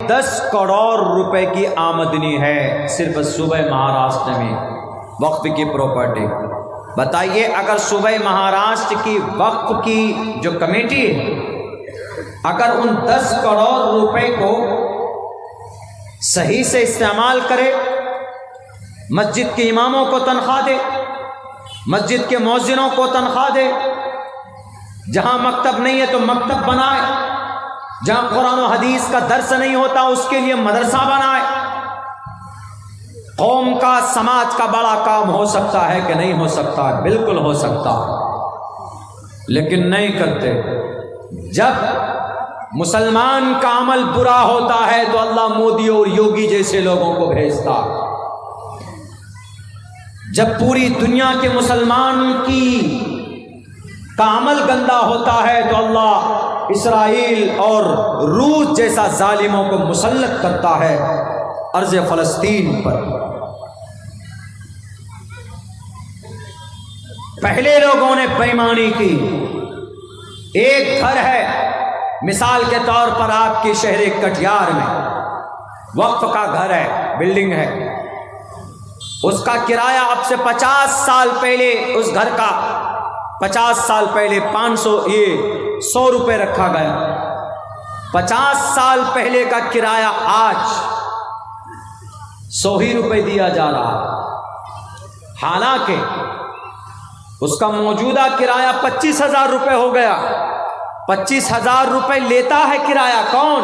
10 کروڑ روپے کی آمدنی ہے صرف صوبہ مہاراشٹر میں وقف کی پراپرٹی۔ بتائیے اگر صوبہ مہاراشٹر کی وقف کی جو کمیٹی ہے اگر ان 10 کروڑ روپے کو صحیح سے استعمال کرے، مسجد کے اماموں کو تنخواہ دے، مسجد کے مؤذنوں کو تنخواہ دے، جہاں مکتب نہیں ہے تو مکتب بنائے، جہاں قرآن و حدیث کا درس نہیں ہوتا اس کے لیے مدرسہ بنائے، قوم کا سماج کا بڑا کام ہو سکتا ہے کہ نہیں ہو سکتا ہے؟ بالکل ہو سکتا ہے، لیکن نہیں کرتے۔ جب مسلمان کا عمل برا ہوتا ہے تو اللہ مودی اور یوگی جیسے لوگوں کو بھیجتا ہے، جب پوری دنیا کے مسلمان کا عمل گندا ہوتا ہے تو اللہ اسرائیل اور روس جیسا ظالموں کو مسلط کرتا ہے ارض فلسطین پر۔ پہلے لوگوں نے بےایمانی کی۔ ایک گھر ہے مثال کے طور پر آپ کے شہر کٹیہار میں، وقف کا گھر ہے، بلڈنگ ہے، اس کا کرایہ اب سے 50 سال پہلے اس گھر کا 50 سال پہلے 100 روپے رکھا گیا۔ 50 سال پہلے کا کرایہ آج 100 ہی روپے دیا جا رہا، حالانکہ اس کا موجودہ کرایہ 25,000 روپے ہو گیا۔ 25,000 روپے لیتا ہے کرایہ کون؟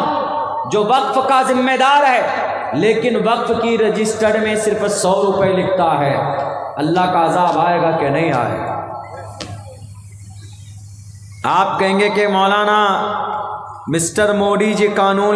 جو وقف کا ذمہ دار ہے، لیکن وقف کی رجسٹرڈ میں صرف 100 روپے لکھتا ہے۔ اللہ کا عذاب آئے گا کہ نہیں آئے گا؟ آپ کہیں گے کہ مولانا مسٹر مودی جی قانون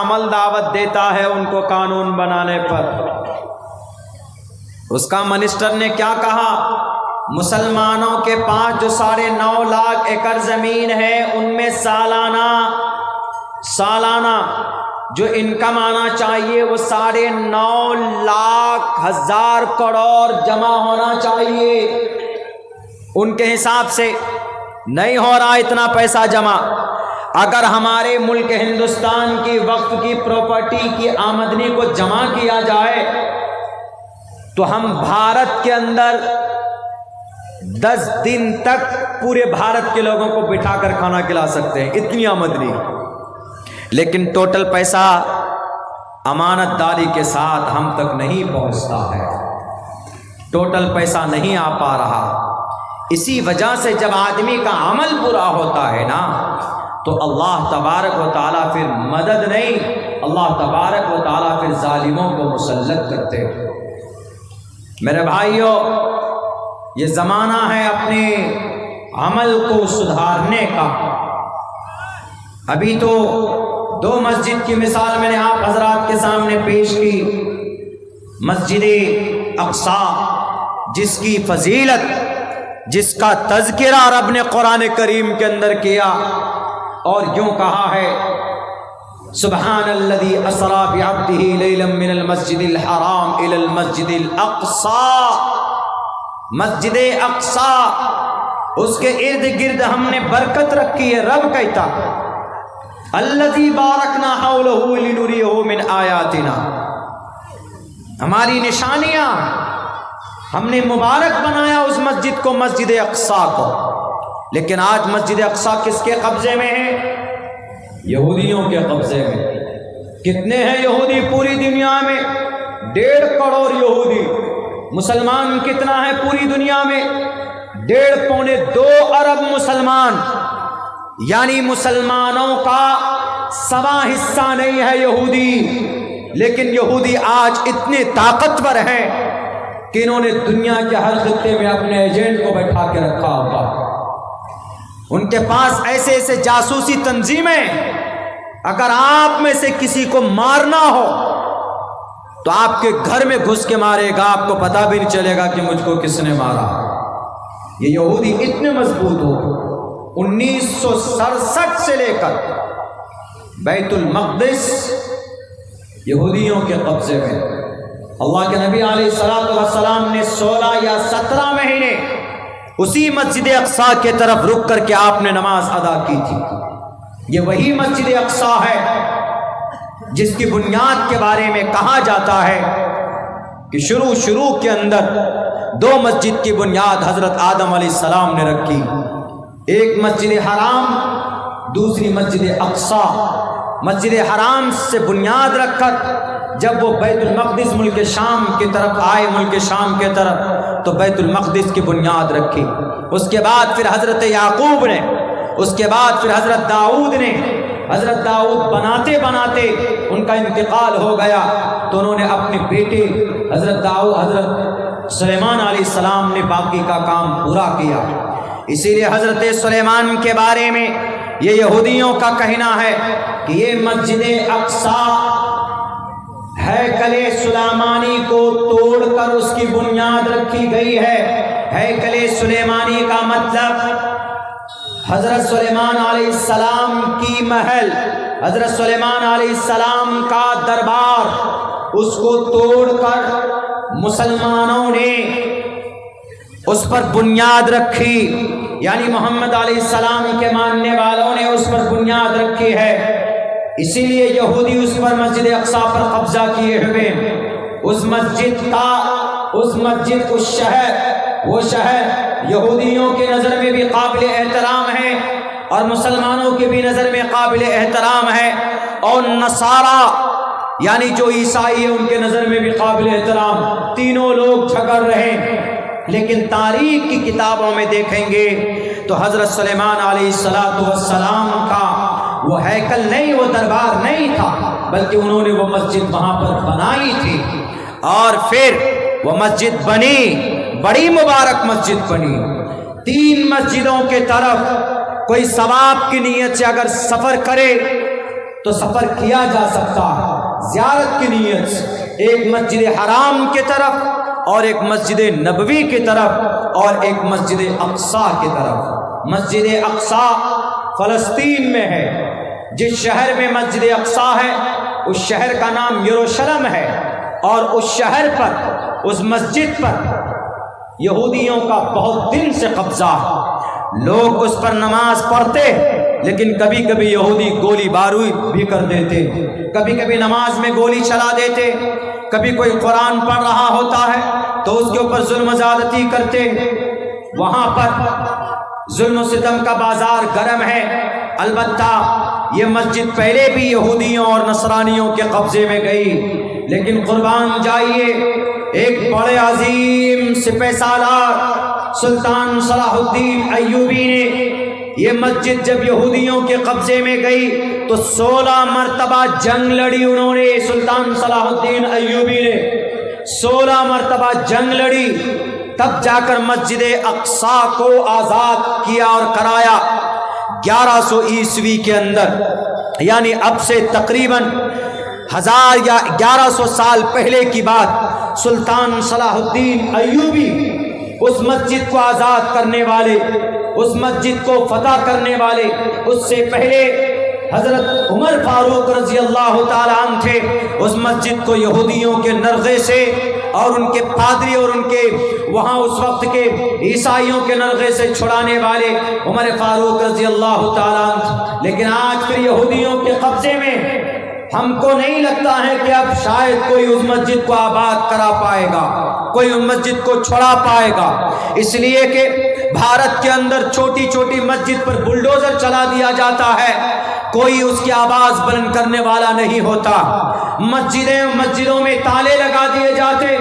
عمل دعوت دیتا ہے ان کو قانون بنانے پر۔ اس کا منسٹر نے کیا کہا؟ مسلمانوں کے پاس جو 9.5 لاکھ ایکڑ زمین ہے ان میں سالانہ جو انکم آنا چاہیے وہ 9.5 لاکھ ہزار کروڑ جمع ہونا چاہیے۔ ان کے حساب سے نہیں ہو رہا اتنا پیسہ جمع۔ اگر ہمارے ملک ہندوستان کی وقف کی پراپرٹی کی آمدنی کو جمع کیا جائے تو ہم بھارت کے اندر 10 دن تک پورے بھارت کے لوگوں کو بٹھا کر کھانا کھلا سکتے ہیں، اتنی آمدنی۔ لیکن ٹوٹل پیسہ امانت داری کے ساتھ ہم تک نہیں پہنچتا ہے، ٹوٹل پیسہ نہیں آ پا رہا۔ اسی وجہ سے جب آدمی کا عمل برا ہوتا ہے نا تو اللہ تبارک و تعالیٰ پھر مدد نہیں، اللہ تبارک و تعالیٰ پھر ظالموں کو مسلط کرتے ہیں۔ میرے بھائیوں، یہ زمانہ ہے اپنے عمل کو سدھارنے کا۔ ابھی تو 2 مسجد کی مثال میں نے آپ حضرات کے سامنے پیش کی۔ مسجد اقصی جس کی فضیلت، جس کا تذکرہ رب نے قرآن کریم کے اندر کیا اور یوں کہا ہے سبحان الذی اسری بعبدہ لیلا من المسجد الحرام الی المسجد الاقصی۔ مسجد اقصی اس کے ارد گرد ہم نے برکت رکھی ہے۔ رب کہتا الذی بارکنا حولہ لنریہ من آیاتنا، ہماری نشانیاں، ہم نے مبارک بنایا اس مسجد کو، مسجد اقصی کو۔ لیکن آج مسجد اقصی کس کے قبضے میں ہے؟ یہودیوں کے قبضے میں۔ کتنے ہیں یہودی پوری دنیا میں؟ 1.5 کروڑ یہودی۔ مسلمان کتنا ہے پوری دنیا میں؟ 1.5-2 ارب مسلمان، یعنی مسلمانوں کا 1/4 حصہ نہیں ہے یہودی۔ لیکن یہودی آج اتنے طاقتور ہیں کہ انہوں نے دنیا کے ہر خطے میں اپنے ایجنٹ کو بیٹھا کے رکھا ہوگا۔ ان کے پاس ایسے جاسوسی تنظیمیں، اگر آپ میں سے کسی کو مارنا ہو تو آپ کے گھر میں گھس کے مارے گا، آپ کو پتہ بھی نہیں چلے گا کہ مجھ کو کس نے مارا۔ یہ یہودی اتنے مضبوط ہو، 1967 سے لے کر بیت المقدس یہودیوں کے قبضے میں۔ اللہ کے نبی علیہ السلام نے 16 یا 17 مہینے اسی مسجد اقصی کے طرف رک کر کے آپ نے نماز ادا کی تھی۔ یہ وہی مسجد اقصیٰ ہے جس کی بنیاد کے بارے میں کہا جاتا ہے کہ شروع کے اندر دو مسجد کی بنیاد حضرت آدم علیہ السلام نے رکھی، ایک مسجد حرام، دوسری مسجد اقصیٰ۔ مسجد حرام سے بنیاد رکھ کر جب وہ بیت المقدس ملک شام کی طرف آئے، ملک شام کی طرف، تو بیت المقدس کی بنیاد رکھی۔ اس کے بعد پھر حضرت یعقوب نے، اس کے بعد پھر حضرت داؤد نے، حضرت داؤد بناتے بناتے ان کا انتقال ہو گیا تو انہوں نے اپنے بیٹے حضرت سلیمان علیہ السلام نے باقی کا کام پورا کیا۔ اسی لیے حضرت سلیمان کے بارے میں یہ یہودیوں کا کہنا ہے کہ یہ مسجد اقصیٰ ہیکل سلیمانی کو توڑ کر اس کی بنیاد رکھی گئی ہے۔ ہیکل سلیمانی کا مطلب حضرت سلیمان علیہ السلام کی محل، حضرت سلیمان علیہ السلام کا دربار، اس کو توڑ کر مسلمانوں نے اس پر بنیاد رکھی، یعنی محمد علیہ السلام کے ماننے والوں نے اس پر بنیاد رکھی ہے۔ اسی لیے یہودی اس پر مسجد اقصیٰ پر قبضہ کیے ہوئے، اس مسجد کا، وہ شہر یہودیوں کے نظر میں بھی قابل احترام ہے اور مسلمانوں کی بھی نظر میں قابل احترام ہے، اور نصارہ یعنی جو عیسائی ہیں ان کے نظر میں بھی قابل احترام۔ تینوں لوگ جھگڑ رہے ہیں، لیکن تاریخ کی کتابوں میں دیکھیں گے تو حضرت سلیمان علیہ السلام کا وہ ہیکل نہیں، وہ دربار نہیں تھا، بلکہ انہوں نے وہ مسجد وہاں پر بنائی تھی، اور پھر وہ مسجد بنی، بڑی مبارک مسجد بنی۔ 3 مسجدوں کے طرف کوئی ثواب کی نیت سے اگر سفر کرے تو سفر کیا جا سکتا ہے، زیارت کی نیت سے، ایک مسجد حرام کی طرف اور ایک مسجد نبوی کی طرف اور ایک مسجد اقصیٰ کی طرف۔ مسجد اقصیٰ فلسطین میں ہے، جس شہر میں مسجد اقصیٰ ہے اس شہر کا نام یروشلم ہے، اور اس شہر پر، اس مسجد پر یہودیوں کا بہت دن سے قبضہ ہے۔ لوگ اس پر نماز پڑھتے، لیکن کبھی کبھی یہودی گولی بارود بھی کر دیتے، کبھی کبھی نماز میں گولی چلا دیتے، کبھی کوئی قرآن پڑھ رہا ہوتا ہے تو اس کے اوپر ظلم و زیادتی کرتے۔ وہاں پر ظلم و ستم کا بازار گرم ہے۔ البتہ یہ مسجد پہلے بھی یہودیوں اور نصرانیوں کے قبضے میں گئی، لیکن قربان جائیے ایک بڑے عظیم سپہ سالار سلطان صلاح الدین ایوبی نے یہ مسجد جب یہودیوں کے قبضے میں گئی تو 16 مرتبہ جنگ لڑی انہوں نے، سلطان صلاح الدین ایوبی نے 16 مرتبہ جنگ لڑی، تب جا کر مسجد اقصیٰ کو آزاد کیا اور کرایا 1100 عیسوی کے اندر، یعنی اب سے تقریباً 1000 یا 1100 سال پہلے کی بات۔ سلطان صلاح الدین ایوبی اس مسجد کو آزاد کرنے والے، اس مسجد کو فتح کرنے والے، اس سے پہلے حضرت عمر فاروق رضی اللہ تعالیٰ عنہ تھے۔ اس مسجد کو یہودیوں کے نرغے سے اور ان کے پادری اور ان کے وہاں اس وقت کے عیسائیوں کے نرغے سے چھڑانے والے عمر فاروق رضی اللہ تعالیٰ عنہ، لیکن آج پھر یہودیوں کے قبضے میں۔ ہم کو نہیں لگتا ہے کہ اب شاید کوئی اس مسجد کو آباد کرا پائے گا، کوئی اس مسجد کو چھڑا پائے گا، اس لیے کہ بھارت کے اندر چھوٹی چھوٹی مسجد پر بلڈوزر چلا دیا جاتا ہے، کوئی اس کی آواز بلند کرنے والا نہیں ہوتا۔ مسجدوں میں تالے لگا دیے جاتے،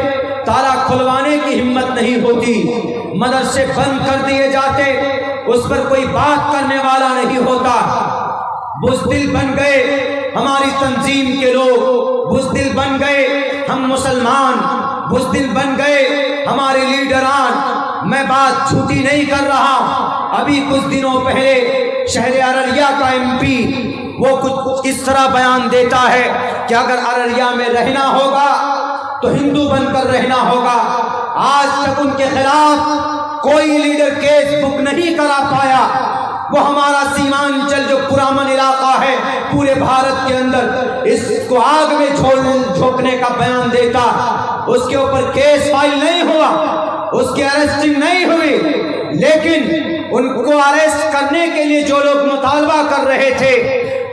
تالا کھلوانے کی ہمت نہیں ہوتی، مدرسے بند کر دیے جاتے، اس پر کوئی بات کرنے والا نہیں ہوتا۔ بزدل بن گئے ہماری تنظیم کے لوگ، بزدل بن گئے ہم مسلمان، بزدل بن گئے ہمارے لیڈران۔ میں بات جھوٹی نہیں کر رہا، ابھی کچھ دنوں پہلے شہر ارریہ کا MP وہ کچھ اس طرح بیان دیتا ہے کہ اگر ارریہ میں رہنا ہوگا تو ہندو بن کر رہنا ہوگا۔ آج تک ان کے خلاف کوئی لیڈر کیس بک نہیں کرا پایا۔ وہ ہمارا سیمانچل جو پرامن علاقہ ہے پورے بھارت کے اندر، اس کو آگ میں جھونکنے کا بیان دیتا، اس کے اوپر کیس فائل نہیں ہوا، اس کی ارسٹنگ نہیں ہوئی، لیکن ان کو اریسٹ کرنے کے لیے جو لوگ مطالبہ کر رہے تھے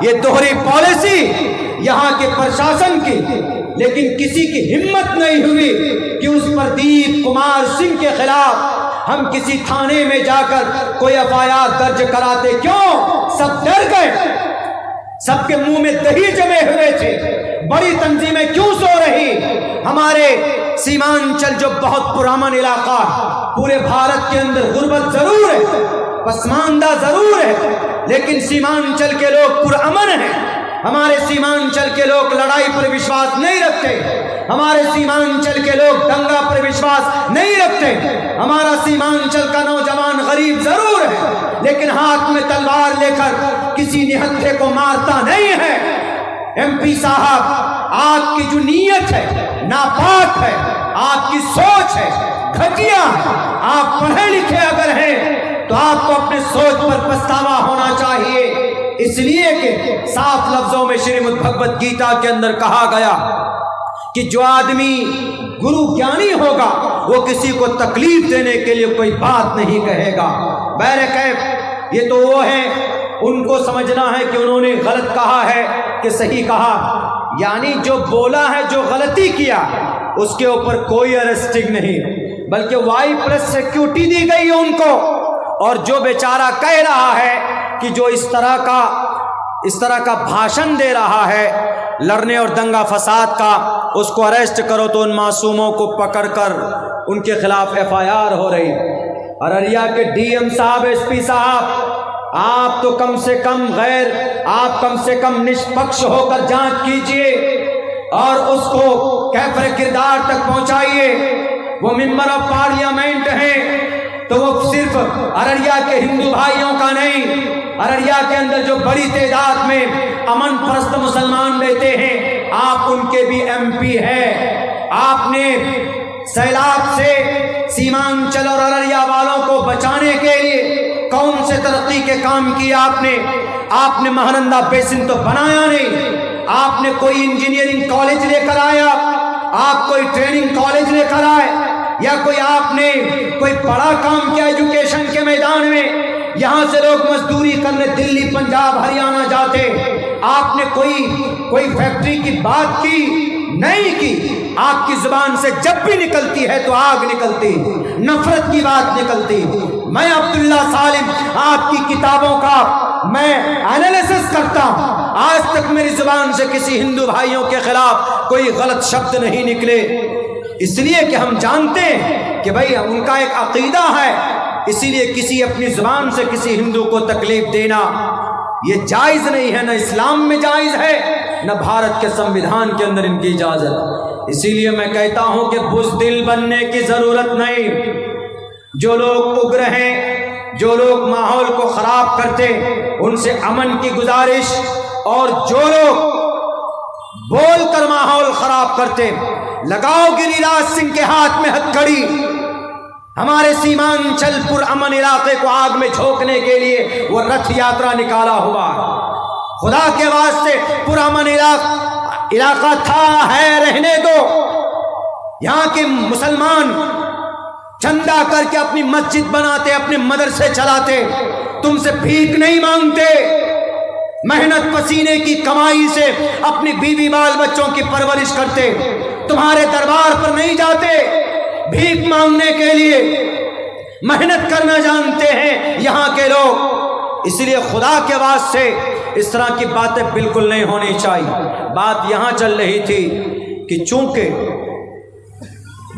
یہ دوہری پالیسی یہاں کے پرشاسن کی، لیکن کسی کی ہمت نہیں ہوئی کہ اس پردیپ کمار سنگھ کے خلاف ہم کسی تھانے میں جا کر کوئی FIR درج کراتے۔ کیوں؟ سب ڈر گئے، سب کے منہ میں دہی جمے ہوئے تھے۔ بڑی تنظیمیں کیوں سو رہی؟ ہمارے سیمانچل جو بہت پرامن علاقہ، پورے بھارت کے اندر غربت ضرور ہے، پسماندہ ضرور ہے، لیکن سیمانچل کے لوگ پرامن ہیں۔ ہمارے سیمانچل کے لوگ لڑائی پر وشواس نہیں رکھتے، ہمارے سیمانچل کے لوگ دنگا پر وشواس نہیں رکھتے۔ ہمارا سیمانچل کا نوجوان غریب ضرور ہے، لیکن ہاتھ میں تلوار لے کر کسی نہتھے کو مارتا نہیں ہے۔ MP صاحب، آپ کی جو نیت ہے ناپاک ہے، آپ کی سوچ ہے گھٹیا۔ آپ پڑھے لکھے اگر ہیں تو آپ کو اپنے سوچ پر پچھتاوا ہونا چاہیے، اس لیے کہ صاف لفظوں میں شریمد بھگوت گیتا کے اندر کہا گیا کہ جو آدمی گرو گیانی ہوگا وہ کسی کو تکلیف دینے کے لیے کوئی بات نہیں کہے گا۔ بہرکیف یہ تو وہ ہیں، ان کو سمجھنا ہے کہ انہوں نے غلط کہا ہے کہ صحیح کہا، یعنی جو بولا ہے، جو غلطی کیا اس کے اوپر کوئی ارسٹنگ نہیں، بلکہ وائی پلس سیکیورٹی دی گئی ہے ان کو۔ اور جو بیچارہ کہہ رہا ہے کہ جو اس طرح کا بھاشن دے رہا ہے لڑنے اور دنگا فساد کا، اس کو اریسٹ کرو، تو ان معصوموں کو پکڑ کر ان کے خلاف FIR ہو رہی۔ ارریا کے DM صاحب، SP صاحب، آپ تو کم سے کم نشپکش ہو کر جانچ کیجئے اور اس کو کیفر کردار تک پہنچائیے۔ وہ ممبر آف پارلیمنٹ ہیں تو وہ صرف ارریا کے ہندو بھائیوں کا نہیں، ارریا کے اندر جو بڑی تعداد میں امن پرست مسلمان رہتے ہیں، آپ ان کے بھی MP ہیں۔ آپ نے سیلاب سے سیمانچل اور ارریا والوں کو بچانے کے لیے کون سے ترقی کے کام کیے؟ آپ نے مہانندا بیسن تو بنایا نہیں، آپ نے کوئی انجینئرنگ کالج لے کر آیا، آپ کوئی ٹریننگ کالج لے کر آئے، یا آپ نے کوئی بڑا کام کیا ایجوکیشن کے میدان میں؟ یہاں سے لوگ مزدوری کرنے دلی، پنجاب، ہریانہ جاتے، آپ نے کوئی فیکٹری کی بات کی نہیں کی۔ آپ کی زبان سے جب بھی نکلتی ہے تو آگ نکلتی، نفرت کی بات نکلتی۔ میں عبداللہ سالم آپ کی کتابوں کا میں انالیسس کرتا ہوں، آج تک میری زبان سے کسی ہندو بھائیوں کے خلاف کوئی غلط شبد نہیں نکلے، اس لیے کہ ہم جانتے ہیں کہ بھائی ان کا ایک عقیدہ ہے، اسی لیے کسی اپنی زبان سے کسی ہندو کو تکلیف دینا یہ جائز نہیں ہے، نہ اسلام میں جائز ہے، نہ بھارت کے سمویدھان کے اندر ان کی اجازت۔ اسی لیے میں کہتا ہوں کہ بزدل بننے کی ضرورت نہیں۔ جو لوگ اگرے ہیں، جو لوگ ماحول کو خراب کرتے، ان سے امن کی گزارش، اور جو لوگ بول کر ماحول خراب کرتے، لگاؤ گری راج سنگھ کے ہاتھ میں ہتھکڑی۔ ہمارے سیمانچل پر امن علاقے کو آگ میں جھونکنے کے لیے وہ رتھ یاترا نکالا ہوا، خدا کے واسطے پر امن علاقہ تھا، ہے، رہنے دو۔ یہاں کے مسلمان چندہ کر کے اپنی مسجد بناتے، اپنے مدرسے چلاتے، تم سے بھیک نہیں مانگتے، محنت پسینے کی کمائی سے اپنی بیوی بال بچوں کی پرورش کرتے، تمہارے دربار پر نہیں جاتے بھیک مانگنے کے لیے، محنت کرنا جانتے ہیں یہاں کے لوگ۔ اس لیے خدا کے واسطے اس طرح کی باتیں بالکل نہیں ہونی چاہیے۔ بات یہاں چل رہی تھی کہ چونکہ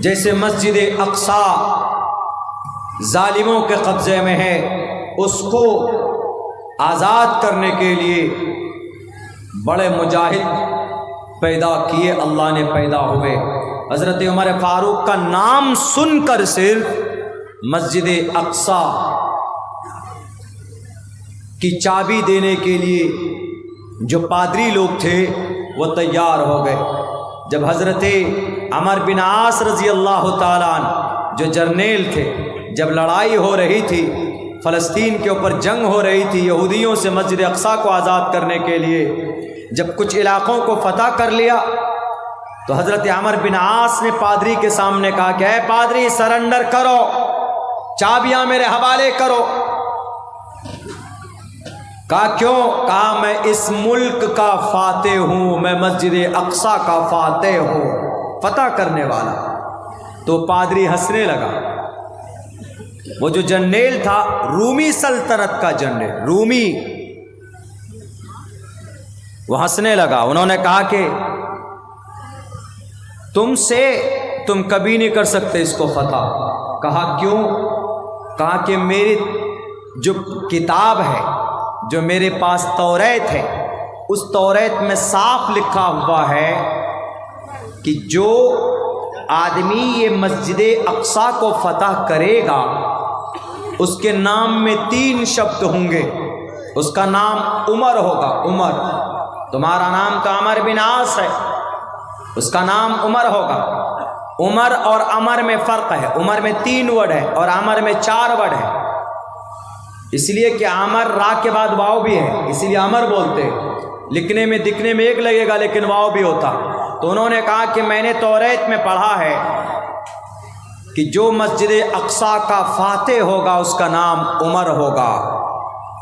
جیسے مسجد اقصی ظالموں کے قبضے میں ہے، اس کو آزاد کرنے کے لیے بڑے مجاہد پیدا کیے، اللہ نے پیدا ہوئے۔ حضرت عمر فاروق کا نام سن کر صرف مسجد اقصی کی چابی دینے کے لیے جو پادری لوگ تھے وہ تیار ہو گئے۔ جب حضرت عمر بن عاص رضی اللہ تعالیٰ عنہ جو جرنیل تھے، جب لڑائی ہو رہی تھی، فلسطین کے اوپر جنگ ہو رہی تھی یہودیوں سے مسجد اقصی کو آزاد کرنے کے لیے، جب کچھ علاقوں کو فتح کر لیا تو حضرت عمر بن عاص نے پادری کے سامنے کہا کہ اے پادری، سرنڈر کرو، چابیاں میرے حوالے کرو۔ کہا کیوں؟ کہا میں اس ملک کا فاتح ہوں، میں مسجد اقصی کا فاتح ہوں، فتح کرنے والا۔ تو پادری ہنسنے لگا۔ وہ جو جنریل تھا رومی سلطنت کا جنریل، رومی، وہ ہنسنے لگا۔ انہوں نے کہا کہ تم کبھی نہیں کر سکتے اس کو فتح۔ کہا کیوں؟ کہا کہ میری جو کتاب ہے، جو میرے پاس توریت ہے، اس توریت میں صاف لکھا ہوا ہے کہ جو آدمی یہ مسجد اقصی کو فتح کرے گا اس کے نام میں 3 شبد ہوں گے۔ اس کا نام عمر ہوگا۔ عمر، تمہارا نام تو عمر بن عاص ہے، اس کا نام عمر ہوگا۔ عمر اور امر میں فرق ہے، عمر میں 3 ورڈ ہے اور امر میں 4 ورڈ ہے، اس لیے کہ عمر را کے بعد واو بھی ہے، اسی لیے امر بولتے ہیں۔ لکھنے میں دکھنے میں ایک لگے گا لیکن واو بھی ہوتا۔ تو انہوں نے کہا کہ میں نے توریت میں پڑھا ہے کہ جو مسجد اقصی کا فاتح ہوگا اس کا نام عمر ہوگا۔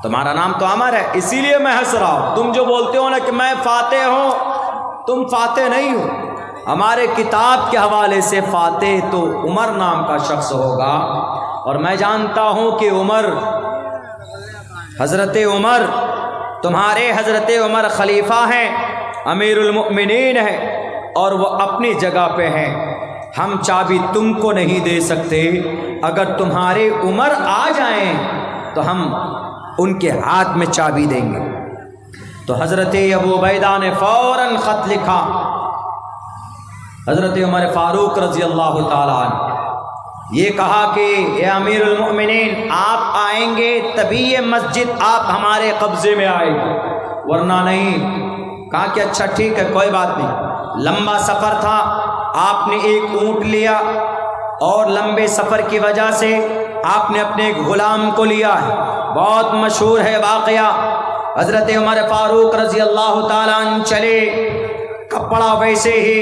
تمہارا نام تو عمر ہے، اسی لیے میں ہنس رہا ہوں۔ تم جو بولتے ہو نا کہ میں فاتح ہوں، تم فاتح نہیں ہو۔ ہمارے کتاب کے حوالے سے فاتح تو عمر نام کا شخص ہوگا، اور میں جانتا ہوں کہ عمر، حضرت عمر، تمہارے حضرت عمر خلیفہ ہیں، امیر المؤمنین ہیں، اور وہ اپنی جگہ پہ ہیں۔ ہم چابی تم کو نہیں دے سکتے، اگر تمہارے عمر آ جائیں تو ہم ان کے ہاتھ میں چابی دیں گے۔ تو حضرت ابو عبیدہ نے فوراً خط لکھا حضرت عمر فاروق رضی اللہ تعالیٰ عنہ، یہ کہا کہ اے امیر المؤمنین، آپ آئیں گے تبھی یہ مسجد آپ ہمارے قبضے میں آئے گی، ورنہ نہیں۔ کہا کہ اچھا ٹھیک ہے، کوئی بات نہیں۔ لمبا سفر تھا، آپ نے ایک اونٹ لیا اور لمبے سفر کی وجہ سے آپ نے اپنے ایک غلام کو لیا ہے، بہت مشہور ہے واقعہ۔ حضرت عمر فاروق رضی اللہ تعالیٰ عنہ چلے، کپڑا ویسے ہی،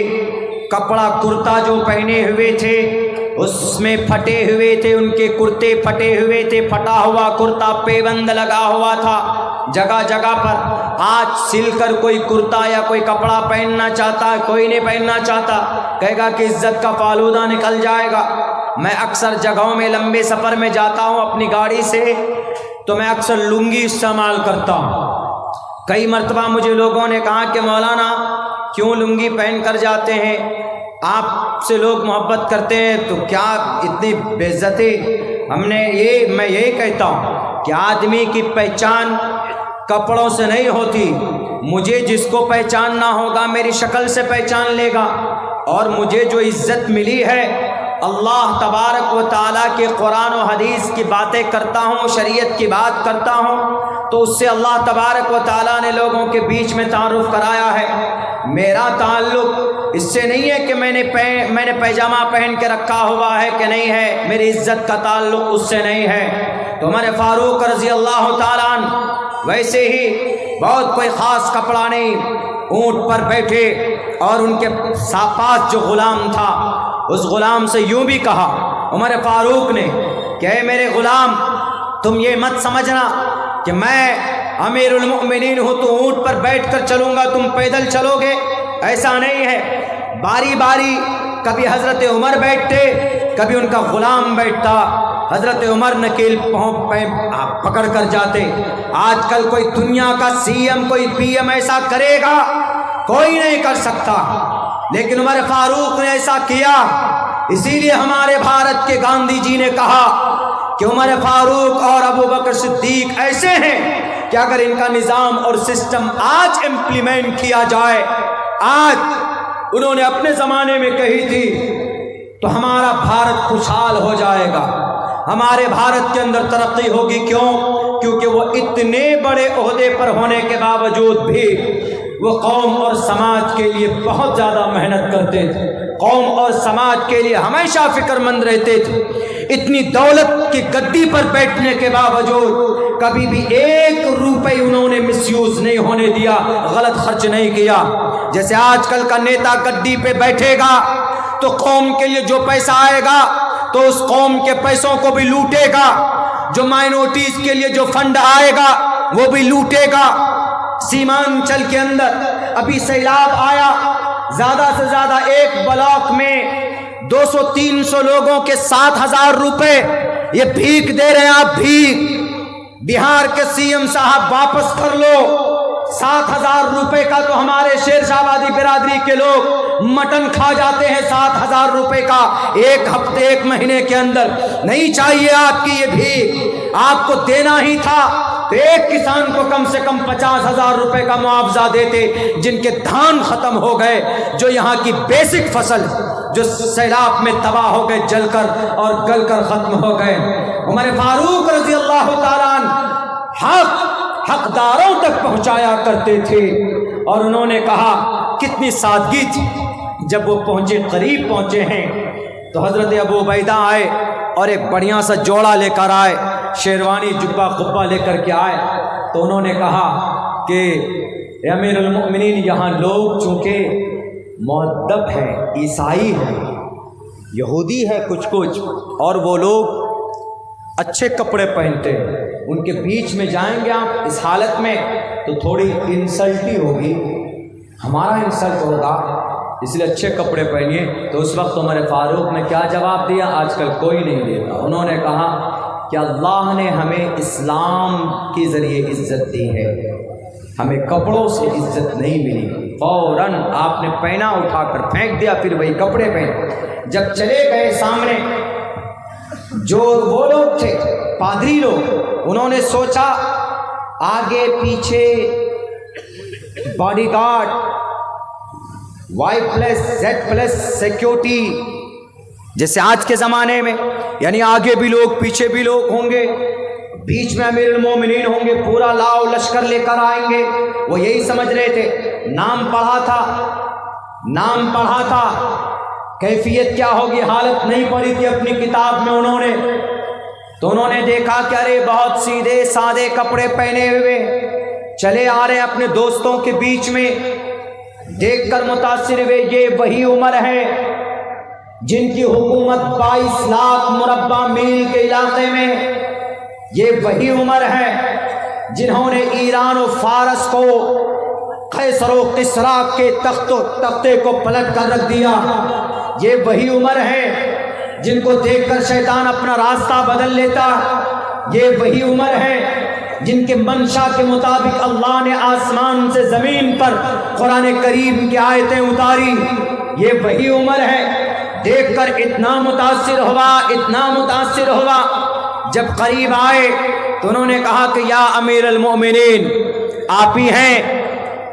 کپڑا کرتا جو پہنے ہوئے تھے اس میں پھٹے ہوئے تھے، ان کے کرتے پھٹے ہوئے تھے، پھٹا ہوا کرتا پیبند لگا ہوا تھا جگہ جگہ پر۔ آج سل کر کوئی کرتا یا کوئی کپڑا پہننا چاہتا ہے، کوئی نہیں پہننا چاہتا، کہے گا کہ عزت کا فالودہ نکل جائے گا۔ میں اکثر جگہوں میں لمبے سفر میں جاتا ہوں اپنی گاڑی سے، تو میں اکثر لنگی استعمال کرتا ہوں۔ کئی مرتبہ مجھے لوگوں نے کہا کہ مولانا کیوں لنگی پہن کر جاتے ہیں، آپ سے لوگ محبت کرتے ہیں تو کیا اتنی بے عزتی؟ میں یہی کہتا ہوں کہ آدمی کی پہچان کپڑوں سے نہیں ہوتی۔ مجھے جس کو پہچاننا ہوگا میری شکل سے پہچان لے گا، اور مجھے جو عزت ملی ہے اللہ تبارک و تعالیٰ کے قرآن و حدیث کی باتیں کرتا ہوں، شریعت کی بات کرتا ہوں، تو اس سے اللہ تبارک و تعالیٰ نے لوگوں کے بیچ میں تعارف کرایا ہے۔ میرا تعلق اس سے نہیں ہے کہ میں نے پیجامہ پہن کے رکھا ہوا ہے کہ نہیں ہے، میری عزت کا تعلق اس سے نہیں ہے۔ تو عمر فاروق رضی اللہ تعالیٰ عنہ ویسے ہی بہت کوئی خاص کپڑا نہیں، اونٹ پر بیٹھے، اور ان کے پاس جو غلام تھا اس غلام سے یوں بھی کہا عمر فاروق نے کہ اے میرے غلام، تم یہ مت سمجھنا کہ میں امیر المؤمنین ہوں تو اونٹ پر بیٹھ کر چلوں گا، تم پیدل چلو گے، ایسا نہیں ہے۔ باری باری کبھی حضرت عمر بیٹھتے، کبھی ان کا غلام بیٹھتا، حضرت عمر نکیل پکڑ کر جاتے۔ آج کل کوئی دنیا کا سی ایم، کوئی پی ایم ایسا کرے گا؟ کوئی نہیں کر سکتا، لیکن عمر فاروق نے ایسا کیا۔ اسی لیے ہمارے بھارت کے گاندھی جی نے کہا کہ عمر فاروق اور ابو بکر صدیق ایسے ہیں کہ اگر ان کا نظام اور سسٹم آج امپلیمنٹ کیا جائے، آج انہوں نے اپنے زمانے میں کہی تھی، تو ہمارا بھارت خوشحال ہو جائے گا، ہمارے بھارت کے اندر ترقی ہوگی۔ کیوں؟ کیونکہ وہ اتنے بڑے عہدے پر ہونے کے باوجود بھی وہ قوم اور سماج کے لیے بہت زیادہ محنت کرتے تھے، قوم اور سماج کے لیے ہمیشہ فکر مند رہتے تھے۔ اتنی دولت کی گدی پر بیٹھنے کے باوجود کبھی بھی 1 روپے انہوں نے مس یوز نہیں ہونے دیا، غلط خرچ نہیں کیا۔ جیسے آج کل کا نیتا گدی پہ بیٹھے گا تو قوم کے لیے جو پیسہ آئے گا تو اس قوم کے پیسوں کو بھی لوٹے گا، جو مائنورٹیز کے لیے جو فنڈ آئے گا وہ بھی لوٹے گا۔ سیمانچل کے اندر ابھی سیلاب آیا، زیادہ سے زیادہ ایک بلاک میں 200-300 لوگوں کے 7,000 روپے یہ بھیک دے رہے ہیں آپ، بھیک۔ بہار کے سی ایم صاحب واپس کر لو، 7,000 روپے کا تو ہمارے شیر شاہ آبادی برادری کے لوگ مٹن کھا جاتے ہیں، 7,000 روپے کا ایک ہفتے ایک مہینے کے اندر نہیں چاہیے آپ کی یہ بھیک، آپ کو دینا ہی تھا تو ایک کسان کو کم سے کم 50,000 روپے کا معاوضہ دیتے، جن کے دھان ختم ہو گئے، جو یہاں کی بیسک فصل جو سیلاب میں تباہ ہو گئے، جل کر اور گل کر ختم ہو گئے۔ عمر فاروق رضی اللہ تعالیٰ عنہ حقداروں تک پہنچایا کرتے تھے، اور انہوں نے کہا کتنی سادگی تھی، جب وہ پہنچے، قریب پہنچے ہیں تو حضرت ابو عبیدہ آئے اور ایک بڑھیا سا جوڑا لے کر آئے، شیروانی جبہ قبہ لے کر کے آئے، تو انہوں نے کہا کہ اے امیر المؤمنین، یہاں لوگ چونکہ مؤدب ہیں، عیسائی ہیں، یہودی ہے کچھ اور وہ لوگ اچھے کپڑے پہنتے ہیں، ان کے بیچ میں جائیں گے آپ اس حالت میں تو تھوڑی انسلٹ ہی ہوگی، ہمارا انسلٹ ہوگا، اس لیے اچھے کپڑے پہنیے۔ تو اس وقت عمر فاروق نے کیا جواب دیا؟ آج کل کوئی نہیں دیتا۔ انہوں نے کہا کہ اللہ نے ہمیں اسلام کے ذریعے عزت دی ہے، ہمیں کپڑوں سے عزت نہیں ملی۔ فوراً آپ نے پہنا اٹھا کر پھینک دیا، پھر وہی کپڑے پہنے۔ جب چلے گئے سامنے جو وہ لوگ تھے پادری لوگ، انہوں نے سوچا آگے پیچھے باڈی گارڈ، Y+Z+ سیکیورٹی، جیسے آج کے زمانے میں، یعنی آگے بھی لوگ پیچھے بھی لوگ ہوں گے، بیچ میں امیر المومنین ہوں گے، پورا لاؤ لشکر لے کر آئیں گے۔ وہ یہی سمجھ رہے تھے، نام پڑھا تھا، کیفیت کیا ہوگی، حالت نہیں پڑھی تھی اپنی کتاب میں انہوں نے، تو انہوں نے دیکھا کہ ارے بہت سیدھے سادے کپڑے پہنے ہوئے چلے آ رہے اپنے دوستوں کے بیچ میں، دیکھ کر متاثر ہوئے، یہ وہی عمر ہے جن کی حکومت 22 لاکھ مربع میل کے علاقے میں، یہ وہی عمر ہے جنہوں نے ایران و فارس کو، قیصر و کسریٰ کے تختے کو پلٹ کر رکھ دیا، یہ وہی عمر ہے جن کو دیکھ کر شیطان اپنا راستہ بدل لیتا، یہ وہی عمر ہے جن کے منشا کے مطابق اللہ نے آسمان سے زمین پر قرآن کریم کی آیتیں اتاری، یہ وہی عمر ہے۔ دیکھ کر اتنا متاثر ہوا، جب قریب آئے تو انہوں نے کہا کہ یا امیر المؤمنین، آپ ہی ہیں،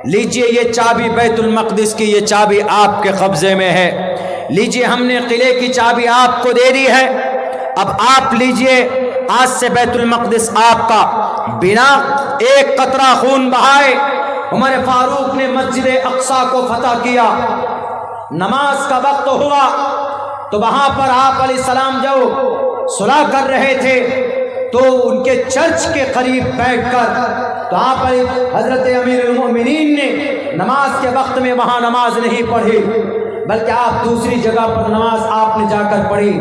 لیجئے یہ چابی بیت المقدس کی، یہ چابی آپ کے قبضے میں ہے، لیجئے ہم نے قلعے کی چابی آپ کو دے دی ہے، اب آپ لیجئے، آج سے بیت المقدس آپ کا، بنا ایک قطرہ خون بہائے عمر فاروق نے مسجد اقصیٰ کو فتح کیا۔ نماز کا وقت ہوا تو وہاں پر آپ علیہ السلام جو صلاح کر رہے تھے تو ان کے چرچ کے قریب بیٹھ کر تو آپ حضرت امیر المؤمنین نے نماز کے وقت میں وہاں نماز نہیں پڑھی، بلکہ آپ دوسری جگہ پر نماز آپ نے جا کر پڑھی،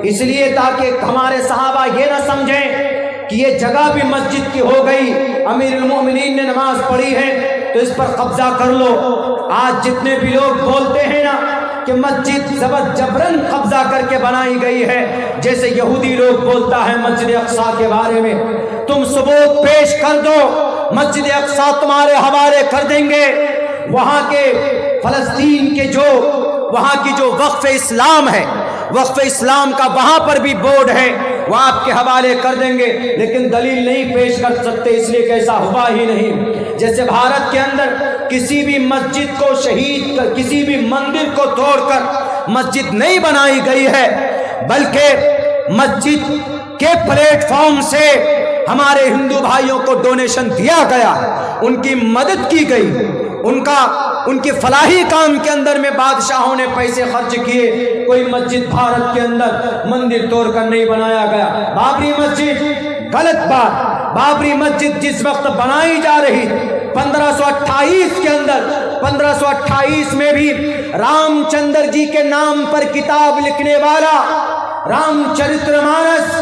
اس لیے تاکہ ہمارے صحابہ یہ نہ سمجھیں کہ یہ جگہ بھی مسجد کی ہو گئی، امیر المؤمنین نے نماز پڑھی ہے تو اس پر قبضہ کر لو۔ آج جتنے بھی لوگ بولتے ہیں نا کہ مسجد جبرن قبضہ کر کے بنائی گئی ہے، جیسے یہودی لوگ بولتا ہے مسجد اقصیٰ کے بارے میں، تم ثبوت پیش کر دو، مسجد اقصیٰ تمہارے حوالے کر دیں گے، وہاں کے فلسطین کے وہاں کی جو وقف اسلام ہے، وقف اسلام کا وہاں پر بھی بورڈ ہے، وہ آپ کے حوالے کر دیں گے، لیکن دلیل نہیں پیش کر سکتے، اس لیے کہ ایسا ہوا ہی نہیں۔ جیسے بھارت کے اندر کسی بھی مسجد کو شہید کر، کسی بھی مندر کو توڑ کر مسجد نہیں بنائی گئی ہے، بلکہ مسجد کے پلیٹ فارم سے ہمارے ہندو بھائیوں کو ڈونیشن دیا گیا، ان کی مدد کی گئی، ان کی فلاحی کام کے اندر میں بادشاہوں نے پیسے خرچ کیے، کوئی مسجد بھارت کے اندر مندر توڑ کر نہیں بنایا گیا۔ بابری مسجد، غلط بات، بابری مسجد جس وقت بنائی جا رہی 1528 کے اندر، 1528 میں بھی رام چندر جی کے نام پر کتاب لکھنے والا رام چرتر مانس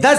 10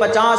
50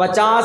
50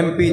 MP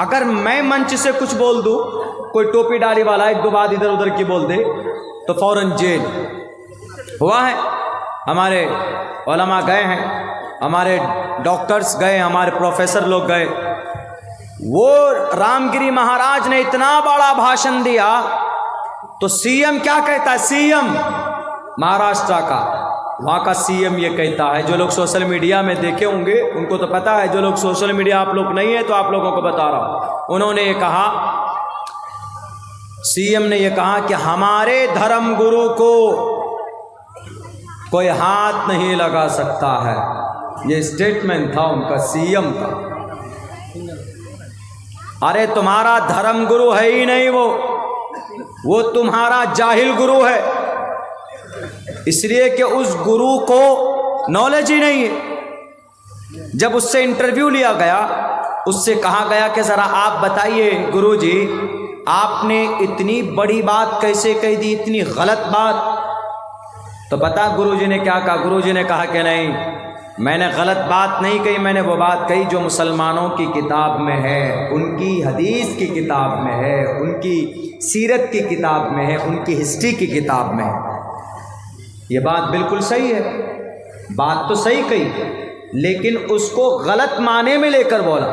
اگر میں منچ سے کچھ بول دوں، کوئی ٹوپی ڈالی والا ایک دو بات ادھر ادھر کی بول دے تو فوراً جیل ہوا ہے. ہمارے علماء گئے ہیں، ہمارے ڈاکٹرز گئے، ہمارے پروفیسر لوگ گئے. وہ رام گری مہاراج نے اتنا بڑا بھاشن دیا تو سی ایم کیا کہتا ہے؟ سی ایم مہاراشٹر کا، وہاں کا سی ایم یہ کہتا ہے، جو لوگ سوشل میڈیا میں دیکھے ہوں گے ان کو تو پتا ہے، جو لوگ سوشل میڈیا آپ لوگ نہیں ہے تو آپ لوگوں کو بتا رہا ہوں. انہوں نے یہ کہا، سی ایم نے یہ کہا کہ ہمارے دھرم گرو کو کوئی ہاتھ نہیں لگا سکتا ہے. یہ اسٹیٹمنٹ تھا ان کا، سی ایم کا. ارے تمہارا دھرم گرو ہے ہی نہیں، وہ تمہارا جاہل گرو ہے، اس لیے کہ اس گرو کو نالج ہی نہیں ہے. جب اس سے انٹرویو لیا گیا، اس سے کہا گیا کہ ذرا آپ بتائیے گرو جی، آپ نے اتنی بڑی بات کیسے کہہ دی، اتنی غلط بات؟ تو پتا گرو جی نے کیا کہا؟ گرو جی نے کہا کہ نہیں، میں نے غلط بات نہیں کہی، میں نے وہ بات کہی جو مسلمانوں کی کتاب میں ہے، ان کی حدیث کی کتاب میں ہے، ان کی سیرت کی کتاب میں ہے، ان کی ہسٹری کی کتاب میں ہے. یہ بات بالکل صحیح ہے، بات تو صحیح کہی، لیکن اس کو غلط معنی میں لے کر بولا،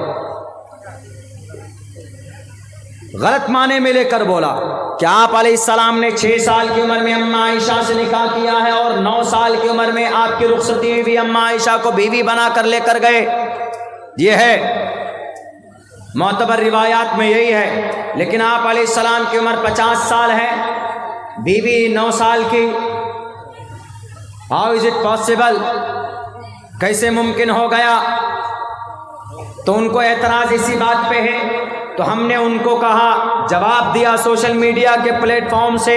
غلط معنی میں لے کر بولا. کیا آپ علیہ السلام نے 6 سال کی عمر میں اماں عائشہ سے نکاح کیا ہے اور 9 سال کی عمر میں آپ کی رخصتی ہوئی بھی اماں عائشہ کو بیوی بنا کر لے کر گئے؟ یہ ہے معتبر روایات میں یہی ہے. لیکن آپ علیہ السلام کی عمر 50 سال ہے، بیوی 9 سال کی. How is it possible? کیسے ممکن ہو گیا؟ تو ان کو اعتراض اسی بات پہ ہے. تو ہم نے ان کو کہا، جواب دیا سوشل میڈیا کے پلیٹ فارم سے.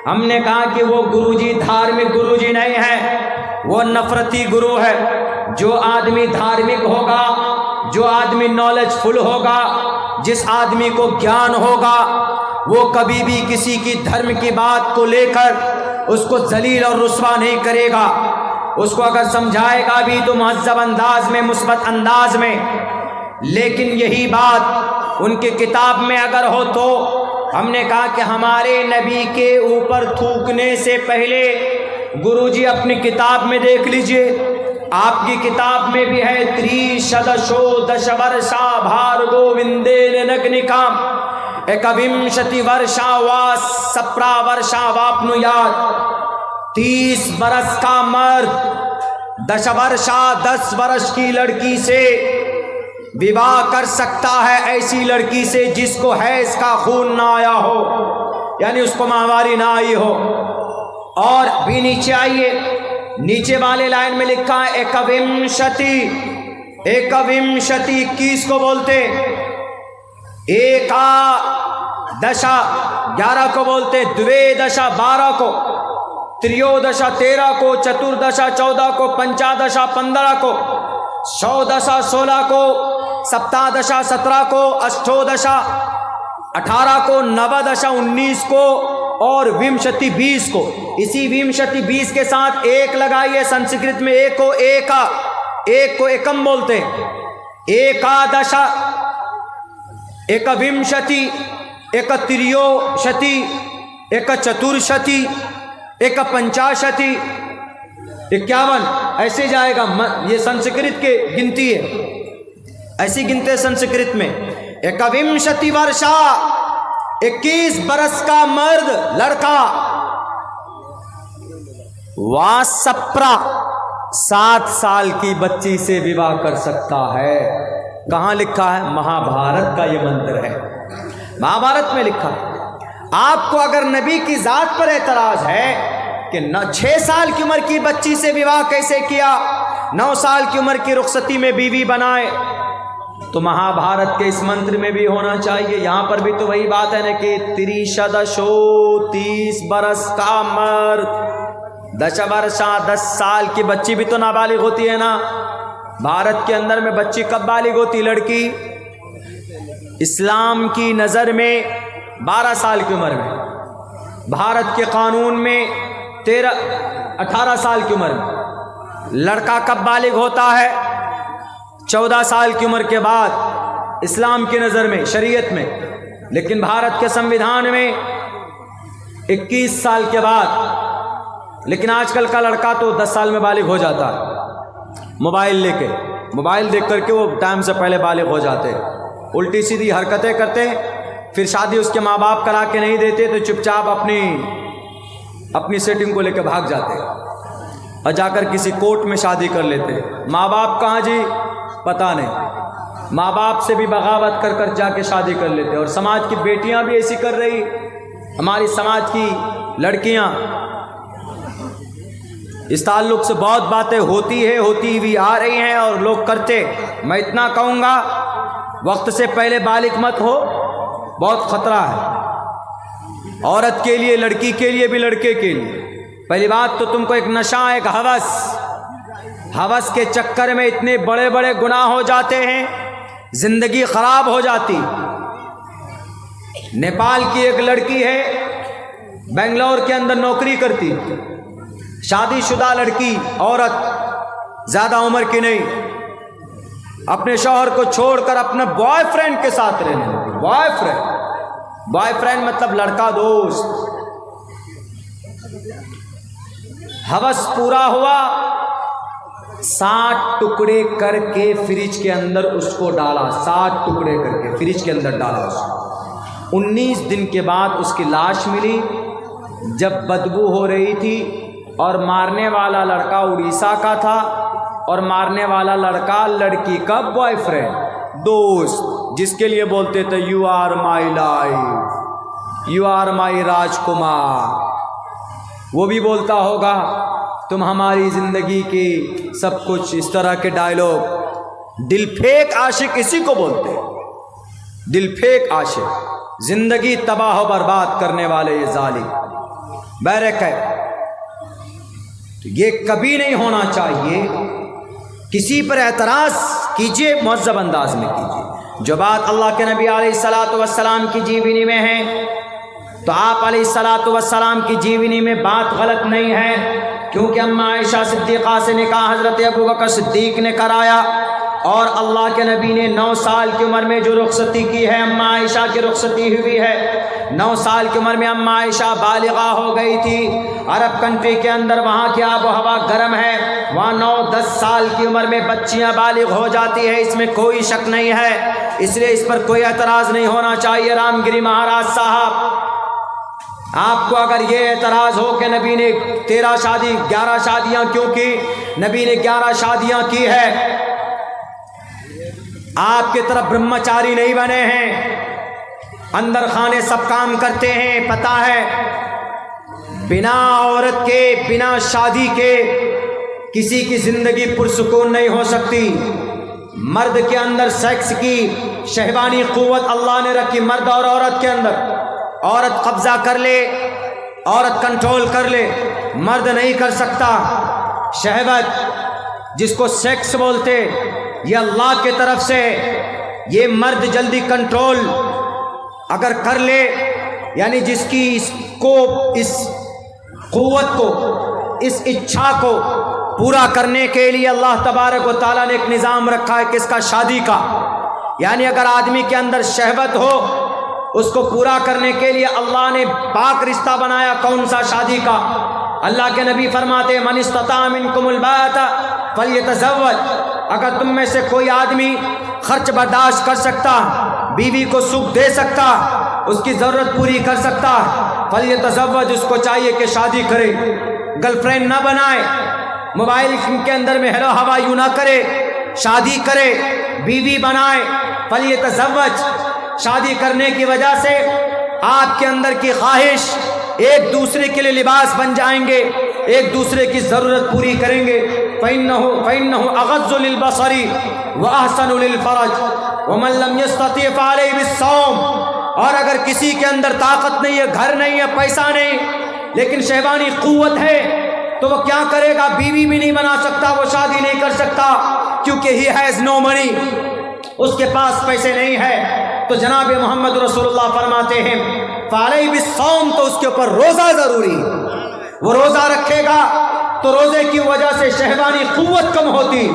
ہم نے کہا کہ وہ گرو جی دھارمک گرو جی نہیں ہے، وہ نفرتی گرو ہے. جو آدمی دھارمک ہوگا، جو آدمی نالج فل ہوگا، جس آدمی کو گیان ہوگا، وہ کبھی بھی کسی کی دھرم کی بات کو لے کر اس کو ذلیل اور رسوا نہیں کرے گا. اس کو اگر سمجھائے گا بھی تو مہذب انداز میں، مثبت انداز میں. لیکن یہی بات ان کی کتاب میں اگر ہو تو ہم نے کہا کہ ہمارے نبی کے اوپر تھوکنے سے پہلے گرو جی اپنی کتاب میں دیکھ لیجئے. آپ کی کتاب میں بھی ہے، تریشدشو دشورشا بھارگو وندین نگنکام ایکومشتی ورشا وا سپرا ورشا واپنویات. 30 برس کا مرد 10 ورشا 10 برس کی لڑکی سے وواہ کر سکتا ہے، ایسی لڑکی سے جس کو حیض کا خون نہ آیا ہو، یعنی اس کو ماہواری نہ آئی ہو. اور بھی نیچے آئیے، نیچے والے لائن میں لکھا ہے ایکومشتی. 21 کو بولتے، ایکا دشا 11 کو بولتے، دوے دشا 12 کو، تریودشا 13 کو، چتردشا 14 کو، پنچادشا 15 کو، شودشا 16 کو، سپتادشا 17 کو، اشٹودشا 18 کو، نودشا 19 کو، اور ومشتی 20 کو. اسی ومشتی 20 کے ساتھ ایک لگائیے. سنسکرت میں ایک کو ایکا، ایک کو ایکم بولتے. ایکادشا، ایکومشتی، ایک تریوشتی، ایک چترشتی، ایک پنچاشتی، 51 ایسے جائے گا. یہ سنسکرت کے گنتی ہے، ایسی گنتے سنسکرت میں. ایکومشتی ورشا 21 برس کا مرد لڑکا، واسپرا 7 سال کی بچی سے وواہ کر سکتا ہے. کہاں لکھا ہے؟ مہابھارت کا یہ منتر ہے، مہابھارت میں لکھا. آپ کو اگر نبی کی ذات پر اعتراض ہے کہ 6 سال کی عمر کی بچی سے وواہ کیسے کیا، 9 سال کی عمر کی رخصتی میں بیوی بنائے، تو مہابھارت کے اس منتر میں بھی ہونا چاہیے. یہاں پر بھی تو وہی بات ہے نا کہ تریشدشو 30 برس کا مرد، 10 برشا 10 سال کی بچی بھی تو نابالغ ہوتی ہے نا. بھارت کے اندر میں بچی کب بالغ ہوتی؟ لڑکی اسلام کی نظر میں 12 سال کی عمر میں، بھارت کے قانون میں 18 سال کی عمر میں. لڑکا کب بالغ ہوتا ہے؟ 14 سال کی عمر کے بعد. اسلام کی نظر میں، شریعت میں، لیکن بھارت کے سنویدھان میں 21 سال کے بعد، لیکن آج کل کا لڑکا تو 10 سال میں بالغ ہو جاتا ہے، موبائل دیکھ کر کے وہ ٹائم سے پہلے بالغ ہو جاتے، الٹی سیدھی حرکتیں کرتے، پھر شادی اس کے ماں باپ کرا کے نہیں دیتے تو چپ چاپ اپنی سیٹنگ کو لے کے بھاگ جاتے اور جا کر کسی کورٹ میں شادی کر لیتے۔ ماں باپ کہاں جی پتہ نہیں، ماں باپ سے بھی بغاوت کر کر جا کے شادی کر لیتے، اور سماج کی بیٹیاں بھی ایسی کر رہی، ہماری سماج کی لڑکیاں۔ اس تعلق سے بہت باتیں ہوتی ہوئی آ رہی ہیں اور لوگ کرتے۔ میں اتنا کہوں گا، وقت سے پہلے بالغ مت ہو، بہت خطرہ ہے، عورت کے لیے، لڑکی کے لیے بھی، لڑکے کے لیے۔ پہلی بات تو تم کو ایک نشہ، ایک ہوس کے چکر میں اتنے بڑے بڑے گناہ ہو جاتے ہیں، زندگی خراب ہو جاتی۔ نیپال کی ایک لڑکی ہے، بنگلور کے اندر نوکری کرتی، شادی شدہ لڑکی، عورت، زیادہ عمر کی نہیں، اپنے شوہر کو چھوڑ کر اپنے بوائے فرینڈ کے ساتھ رہنے لگی۔ بوائے فرینڈ مطلب لڑکا دوست۔ ہوس پورا ہوا، 60 ٹکڑے کر کے فریج کے اندر اس کو ڈالا، 60 ٹکڑے کر کے فریج کے اندر ڈالا اس کو۔ 19 دن کے بعد اس کی لاش ملی، جب بدبو ہو رہی تھی، اور مارنے والا لڑکا اڑیسہ کا تھا، اور مارنے والا لڑکا لڑکی کا بوائے فرینڈ، دوست، جس کے لیے بولتے تھے you are my life, you are my Raj Kumar. وہ بھی بولتا ہوگا تم ہماری زندگی کی سب کچھ، اس طرح کے ڈائلاگ۔ دل پھیک عاشق اسی کو بولتے، دل پھیک عاشق، زندگی تباہ و برباد کرنے والے یہ ظالم۔ بہرکہ تو یہ کبھی نہیں ہونا چاہیے۔ کسی پر اعتراض کیجئے، مہذب انداز میں کیجئے۔ جو بات اللہ کے نبی علیہ الصلوۃ والسلام کی جیونی میں ہے، تو آپ علیہ الصلوۃ والسلام کی جیونی میں بات غلط نہیں ہے، کیونکہ اما عائشہ صدیقہ سے نکاح حضرت ابوبکر صدیق نے کرایا، اور اللہ کے نبی نے 9 سال کی عمر میں جو رخصتی کی ہے، اما عائشہ کی رخصتی ہوئی ہے، 9 سال کی عمر میں اما عائشہ بالغہ ہو گئی تھی۔ عرب کنٹری کے اندر وہاں کی آب و ہوا گرم ہے، وہاں 9-10 سال کی عمر میں بچیاں بالغ ہو جاتی ہے، اس میں کوئی شک نہیں ہے، اس لیے اس پر کوئی اعتراض نہیں ہونا چاہیے۔ رام گری مہاراج صاحب، آپ کو اگر یہ اعتراض ہو کہ نبی نے 11 شادیاں کیوں کی، نبی نے 11 شادیاں کی ہے، آپ کی طرف برہمچاری نہیں بنے ہیں، اندر خانے سب کام کرتے ہیں، پتہ ہے بنا عورت کے، بنا شادی کے کسی کی زندگی پرسکون نہیں ہو سکتی۔ مرد کے اندر سیکس کی شہوانی قوت اللہ نے رکھی، مرد اور عورت کے اندر، عورت قبضہ کر لے، عورت کنٹرول کر لے، مرد نہیں کر سکتا۔ شہوت جس کو سیکس بولتے، یہ اللہ کی طرف سے، یہ مرد جلدی کنٹرول اگر کر لے، یعنی جس کی اس قوت کو، اس اچھا کو پورا کرنے کے لیے اللہ تبارک و تعالیٰ نے ایک نظام رکھا ہے کس کا؟ شادی کا۔ یعنی اگر آدمی کے اندر شہوت ہو، اس کو پورا کرنے کے لیے اللہ نے پاک رشتہ بنایا، کون سا؟ شادی کا۔ اللہ کے نبی فرماتے من استطاع منکم الباءۃ فلیتزوج، اگر تم میں سے کوئی آدمی خرچ برداشت کر سکتا، بیوی کو سکھ دے سکتا، اس کی ضرورت پوری کر سکتا، فلیتزوج، اس کو چاہیے کہ شادی کرے، گرل فرینڈ نہ بنائے، موبائل کے اندر میں ہیلو ہوا یوں نہ کرے، شادی کرے، بیوی بنائے، فلیتزوج۔ شادی کرنے کی وجہ سے آپ کے اندر کی خواہش، ایک دوسرے کے لیے لباس بن جائیں گے، ایک دوسرے کی ضرورت پوری کریں گے۔ فَإِنَّهُ أَغَضُّ لِلْبَصَرِ وَأَحْسَنُ لِلْفَرْجِ وَمَن لَّمْ يَسْتَطِعْ فَعَلَيْهِ بِالصَّوْمِ۔ اور اگر کسی کے اندر طاقت نہیں ہے، گھر نہیں ہے، پیسہ نہیں، لیکن شہوانی قوت ہے، تو وہ کیا کرے گا؟ بیوی بھی نہیں بنا سکتا، وہ شادی نہیں کر سکتا، کیونکہ ہی ہیز نو منی، اس کے پاس پیسے نہیں ہے۔ تو جناب محمد رسول اللہ فرماتے ہیں فعلیہ بالصوم، تو اس کے اوپر روزہ ضروری ہے، وہ روزہ رکھے گا تو روزے کی وجہ سے شہوانی قوت کم ہوتی،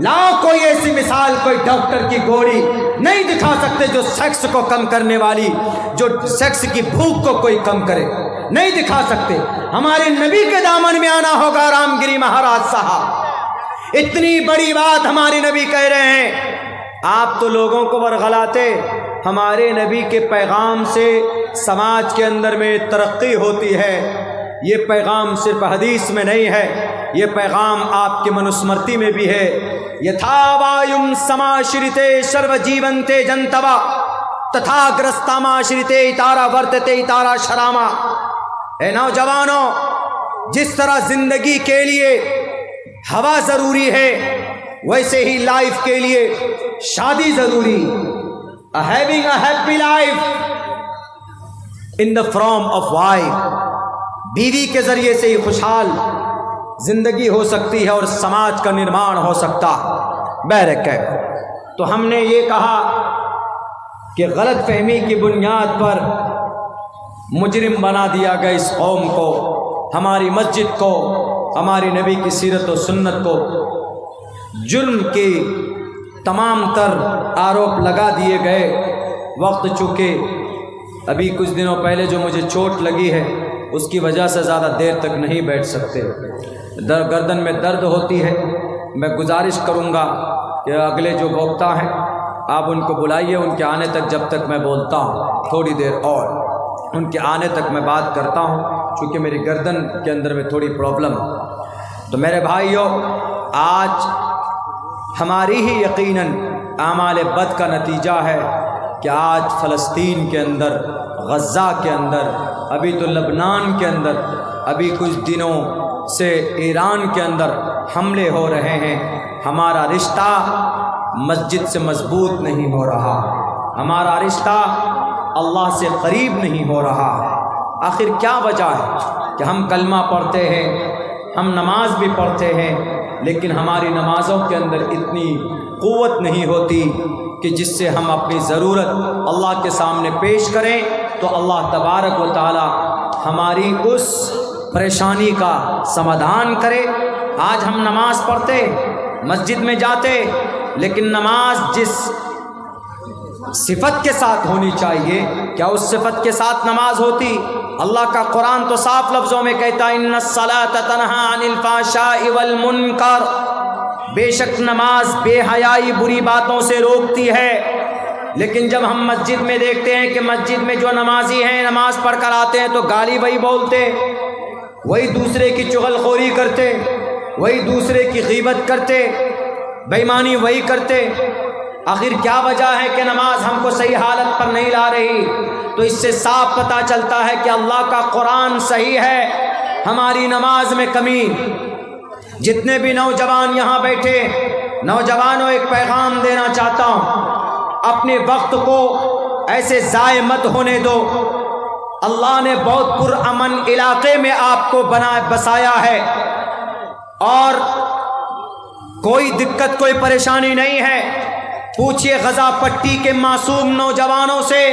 لاؤ کوئی ایسی مثال، کوئی ڈاکٹر کی گولی نہیں دکھا سکتے جو سیکس کو کم کرنے والی، جو سیکس کی بھوک کو کوئی کم کرے، نہیں دکھا سکتے۔ ہمارے نبی کے دامن میں آنا ہوگا رام گری مہاراج صاحب۔ اتنی بڑی بات ہمارے نبی کہہ رہے ہیں، آپ تو لوگوں کو ورغلاتے، ہمارے نبی کے پیغام سے سماج کے اندر میں ترقی ہوتی ہے۔ یہ پیغام صرف حدیث میں نہیں ہے، یہ پیغام آپ کے منوسمرتی میں بھی ہے۔ یتھا وایوں سماشرتے شرو جیونتے جنتوا تتھا گرستاماشرتے اتارا ورتتے اتارا شراما۔ اے نوجوانوں، جس طرح زندگی کے لیے ہوا ضروری ہے، ویسے ہی لائف کے لیے شادی ضروری۔ having a happy life in the form of wife، بیوی کے ذریعے سے ہی خوشحال زندگی ہو سکتی ہے اور سماج کا نرمان ہو سکتا۔ بہرکیف تو ہم نے یہ کہا کہ غلط فہمی کی بنیاد پر مجرم بنا دیا گیا اس قوم کو، ہماری مسجد کو، ہماری نبی کی سیرت و سنت کو جرم کے تمام تر آروپ لگا دیے گئے۔ وقت چونکہ ابھی کچھ دنوں پہلے جو مجھے چوٹ لگی ہے اس کی وجہ سے زیادہ دیر تک نہیں بیٹھ سکتے، گردن میں درد ہوتی ہے۔ میں گزارش کروں گا کہ اگلے جو وقتا ہیں آپ ان کو بلائیے، ان کے آنے تک جب تک میں بولتا ہوں تھوڑی دیر اور ان کے آنے تک میں بات کرتا ہوں، چونکہ میری گردن کے اندر میں تھوڑی پرابلم ہے۔ تو میرے بھائیوں، آج ہماری ہی یقیناً اعمال بد کا نتیجہ ہے کہ آج فلسطین کے اندر، غزہ کے اندر، ابھی تو لبنان کے اندر، ابھی کچھ دنوں سے ایران کے اندر حملے ہو رہے ہیں۔ ہمارا رشتہ مسجد سے مضبوط نہیں ہو رہا، ہمارا رشتہ اللہ سے قریب نہیں ہو رہا۔ آخر کیا وجہ ہے کہ ہم کلمہ پڑھتے ہیں، ہم نماز بھی پڑھتے ہیں، لیکن ہماری نمازوں کے اندر اتنی قوت نہیں ہوتی کہ جس سے ہم اپنی ضرورت اللہ کے سامنے پیش کریں تو اللہ تبارک و تعالی ہماری اس پریشانی کا سمادھان کرے۔ آج ہم نماز پڑھتے، مسجد میں جاتے، لیکن نماز جس صفت کے ساتھ ہونی چاہیے، کیا اس صفت کے ساتھ نماز ہوتی؟ اللہ کا قرآن تو صاف لفظوں میں کہتا ہے ان الصلاۃ تنہی عن الفحشاء والمنکر، بے شک نماز بے حیائی بری باتوں سے روکتی ہے۔ لیکن جب ہم مسجد میں دیکھتے ہیں کہ مسجد میں جو نمازی ہیں نماز پڑھ کر آتے ہیں تو گالی وہی بولتے، وہی دوسرے کی چغل خوری کرتے، وہی دوسرے کی غیبت کرتے، بے ایمانی وہی کرتے۔ آخر کیا وجہ ہے کہ نماز ہم کو صحیح حالت پر نہیں لا رہی؟ تو اس سے صاف پتہ چلتا ہے کہ اللہ کا قرآن صحیح ہے، ہماری نماز میں کمی۔ جتنے بھی نوجوان یہاں بیٹھے، نوجوانوں ایک پیغام دینا چاہتا ہوں، اپنے وقت کو ایسے ضائع مت ہونے دو۔ اللہ نے بہت پرامن علاقے میں آپ کو بسایا ہے، اور کوئی دقت کوئی پریشانی نہیں ہے۔ پوچھئے غزہ پٹی کے معصوم نوجوانوں سے،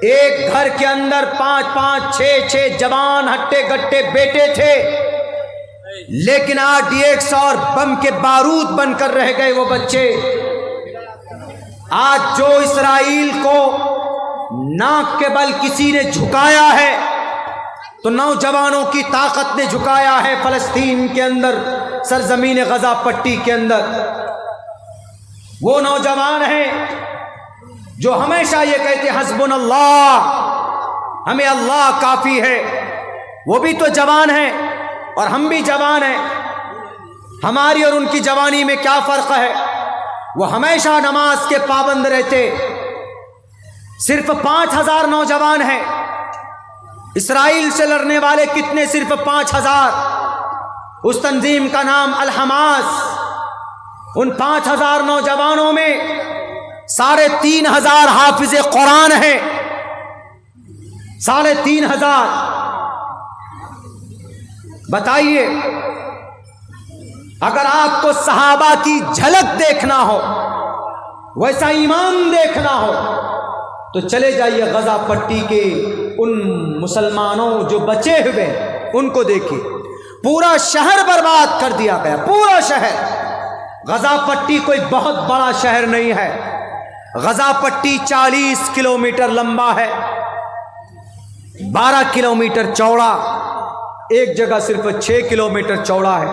ایک گھر کے اندر 5 6 جوان ہٹے گٹے بیٹے تھے، لیکن RDX اور بم کے بارود بن کر رہ گئے وہ بچے۔ آج جو اسرائیل کو ناک کے بل کسی نے جھکایا ہے تو نوجوانوں کی طاقت نے جھکایا ہے فلسطین کے اندر، سرزمین غزہ پٹی کے اندر۔ وہ نوجوان ہیں جو ہمیشہ یہ کہتے حسبنا اللہ، ہمیں اللہ کافی ہے۔ وہ بھی تو جوان ہیں اور ہم بھی جوان ہیں، ہماری اور ان کی جوانی میں کیا فرق ہے؟ وہ ہمیشہ نماز کے پابند رہتے۔ صرف 5000 نوجوان ہیں، اسرائیل سے لڑنے والے کتنے؟ صرف 5000۔ اس تنظیم کا نام الحماس۔ ان 5000 نوجوانوں میں 3500 حافظ قرآن ہیں، 3500۔ بتائیے، اگر آپ کو صحابہ کی جھلک دیکھنا ہو، ویسا ایمان دیکھنا ہو، تو چلے جائیے غزہ پٹی کے ان مسلمانوں جو بچے ہوئے ان کو دیکھیے۔ پورا شہر برباد کر دیا گیا، پورا شہر۔ غزہ پٹی کوئی بہت بڑا شہر نہیں ہے، غزہ پٹی 40 کلومیٹر لمبا ہے، 12 کلومیٹر چوڑا، ایک جگہ صرف 6 کلومیٹر چوڑا ہے،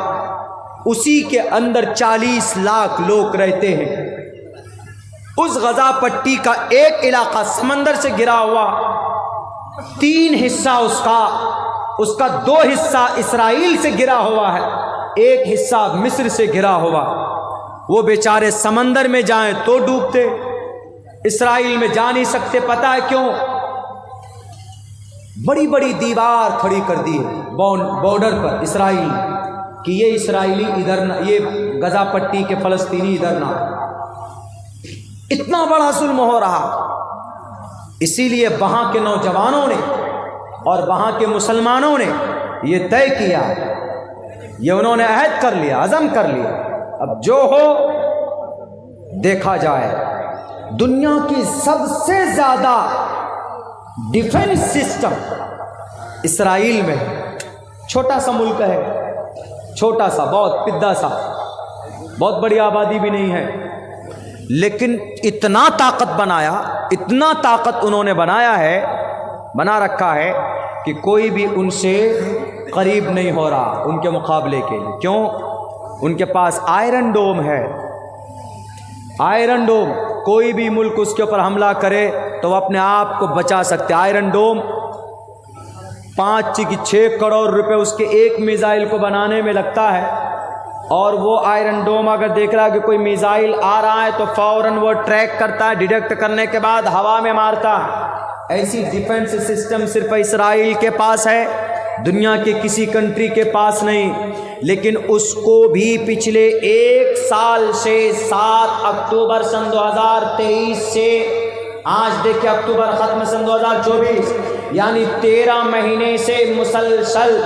اسی کے اندر 40 لاکھ لوگ رہتے ہیں۔ اس غزہ پٹی کا ایک علاقہ سمندر سے گرا ہوا، 3 حصہ اس کا 2 حصہ اسرائیل سے گرا ہوا ہے، ایک حصہ مصر سے گرا ہوا۔ وہ بیچارے سمندر میں جائیں تو ڈوبتے، اسرائیل میں جا نہیں سکتے۔ پتہ ہے کیوں؟ بڑی بڑی دیوار کھڑی کر دی ہے بارڈر پر اسرائیل کہ یہ اسرائیلی ادھر نہ، یہ غزہ پٹی کے فلسطینی ادھر نہ۔ اتنا بڑا ظلم ہو رہا، اسی لیے وہاں کے نوجوانوں نے اور وہاں کے مسلمانوں نے یہ طے کیا، یہ انہوں نے عہد کر لیا، عزم کر لیا، اب جو ہو دیکھا جائے۔ دنیا کی سب سے زیادہ ڈیفنس سسٹم اسرائیل میں، چھوٹا سا ملک ہے، چھوٹا سا، بہت پدھا سا، بہت بڑی آبادی بھی نہیں ہے، لیکن اتنا طاقت بنایا، اتنا طاقت انہوں نے بنا رکھا ہے کہ کوئی بھی ان سے قریب نہیں ہو رہا ان کے مقابلے کے لیے۔ کیوں؟ ان کے پاس آئرن ڈوم ہے، آئرن ڈوم، کوئی بھی ملک اس کے اوپر حملہ کرے تو وہ اپنے آپ کو بچا سکتے۔ آئرن ڈوم 5-6 کروڑ روپے اس کے ایک میزائل کو بنانے میں لگتا ہے، اور وہ آئرن ڈوم اگر دیکھ رہا ہے کہ کوئی میزائل آ رہا ہے تو فوراً وہ ٹریک کرتا ہے، ڈیٹیکٹ کرنے کے بعد ہوا میں مارتا ہے۔ ایسی ڈیفنس سسٹم صرف اسرائیل کے پاس ہے، دنیا کے کسی کنٹری کے پاس نہیں۔ لیکن اس کو بھی پچھلے 1 سال سے 7 اکتوبر سن 2023 سے آج دیکھیں اکتوبر ختم سن 2024، یعنی 13 مہینے سے مسلسل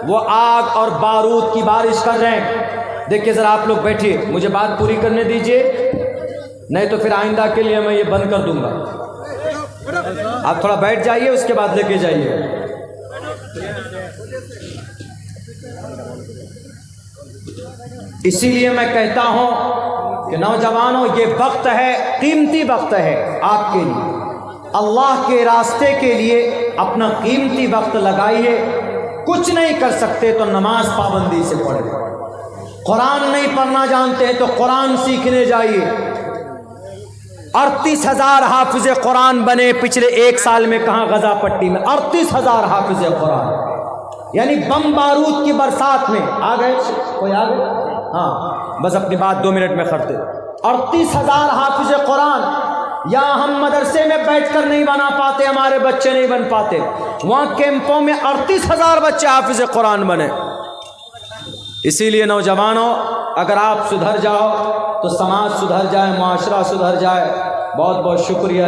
وہ آگ اور بارود کی بارش کر رہے ہیں۔ دیکھیے ذرا آپ لوگ بیٹھیے، مجھے بات پوری کرنے دیجئے، نہیں تو پھر آئندہ کے لیے میں یہ بند کر دوں گا۔ آپ تھوڑا بیٹھ جائیے، اس کے بعد لے کے جائیے۔ اسی لیے میں کہتا ہوں کہ نوجوانوں، یہ وقت ہے، قیمتی وقت ہے آپ کے لیے، اللہ کے راستے کے لیے اپنا قیمتی وقت لگائیے۔ کچھ نہیں کر سکتے تو نماز پابندی سے پڑھیں، قرآن نہیں پڑھنا جانتے ہیں تو قرآن سیکھنے جائیے۔ 38,000 حافظ قرآن بنے پچھلے 1 سال میں، کہاں؟ غزہ پٹی میں 38,000 حافظ قرآن، یعنی بم بارود کی برسات میں آ گئے۔ کوئی آ گئے؟ ہاں، بس اپنی بات 2 منٹ میں کرتے۔ 38,000 حافظ قرآن، یہاں ہم مدرسے میں بیٹھ کر نہیں بنا پاتے، ہمارے بچے نہیں بن پاتے، وہاں کیمپوں میں 38,000 بچے حافظ قرآن بنے۔ اسی لیے نوجوانوں، اگر آپ سدھر جاؤ تو سماج سدھر جائے، معاشرہ سدھر جائے۔ بہت بہت شکریہ۔